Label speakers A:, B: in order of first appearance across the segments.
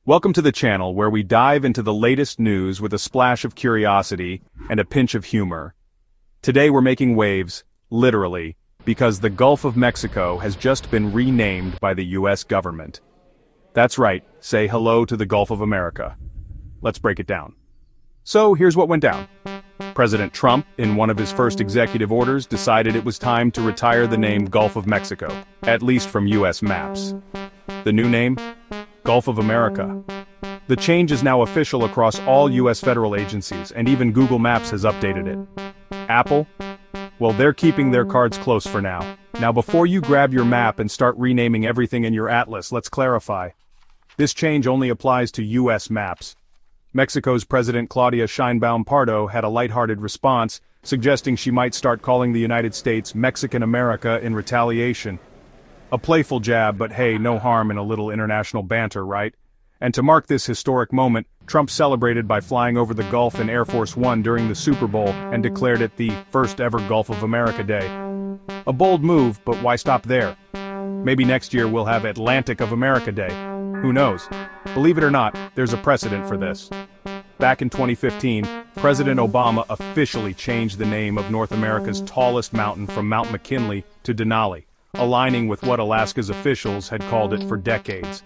A: Welcome to the channel where we dive into the latest news with a splash of curiosity and a pinch of humor. Today we're making waves, literally, because the Gulf of Mexico has just been renamed by the US government. That's right, say hello to the Gulf of America. Let's break it down. So here's what went down. President Trump, in one of his first executive orders, decided it was time to retire the name Gulf of Mexico, at least from US maps. The new name? Gulf of America. The change is now official across all US federal agencies, and even Google Maps has updated it. Apple? Well, they're keeping their cards close for now. Now before you grab your map and start renaming everything in your atlas, let's clarify. This change only applies to US maps. Mexico's President Claudia Sheinbaum Pardo had a lighthearted response, suggesting she might start calling the United States Mexican America in retaliation. A playful jab, but hey, no harm in a little international banter, right? And to mark this historic moment, Trump celebrated by flying over the Gulf in Air Force One during the Super Bowl and declared it the first ever Gulf of America Day. A bold move, but why stop there? Maybe next year we'll have Atlantic of America Day. Who knows? Believe it or not, there's a precedent for this. Back in 2015, President Obama officially changed the name of North America's tallest mountain from Mount McKinley to Denali, aligning with what Alaska's officials had called it for decades.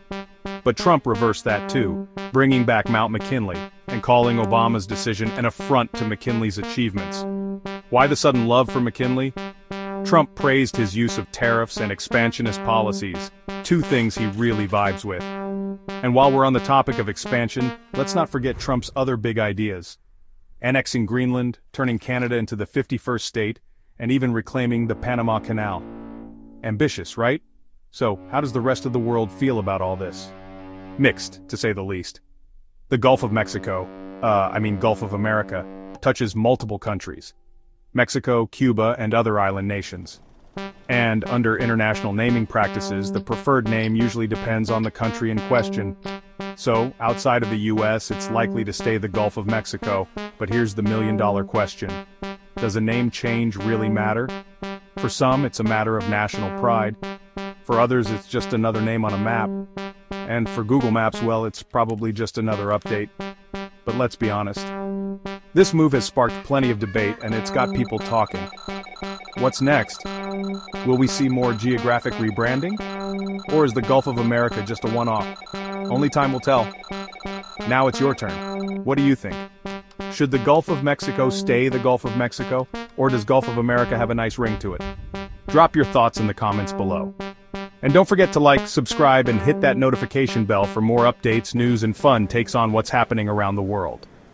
A: But Trump reversed that too, bringing back Mount McKinley, and calling Obama's decision an affront to McKinley's achievements. Why the sudden love for McKinley? Trump praised his use of tariffs and expansionist policies, two things he really vibes with. And while we're on the topic of expansion, let's not forget Trump's other big ideas. Annexing Greenland, turning Canada into the 51st state, and even reclaiming the Panama Canal. Ambitious, right? So, how does the rest of the world feel about all this? Mixed, to say the least. The Gulf of Mexico, Gulf of America, touches multiple countries. Mexico, Cuba, and other island nations. And under international naming practices, the preferred name usually depends on the country in question. So, outside of the US, it's likely to stay the Gulf of Mexico, but here's the million-dollar question. Does a name change really matter? For some, it's a matter of national pride. For others, it's just another name on a map. And for Google Maps, well, it's probably just another update. But let's be honest. This move has sparked plenty of debate, and it's got people talking. What's next? Will we see more geographic rebranding? Or is the Gulf of America just a one-off? Only time will tell. Now it's your turn. What do you think? Should the Gulf of Mexico stay the Gulf of Mexico, or does Gulf of America have a nice ring to it? Drop your thoughts in the comments below. And don't forget to like, subscribe, and hit that notification bell for more updates, news, and fun takes on what's happening around the world.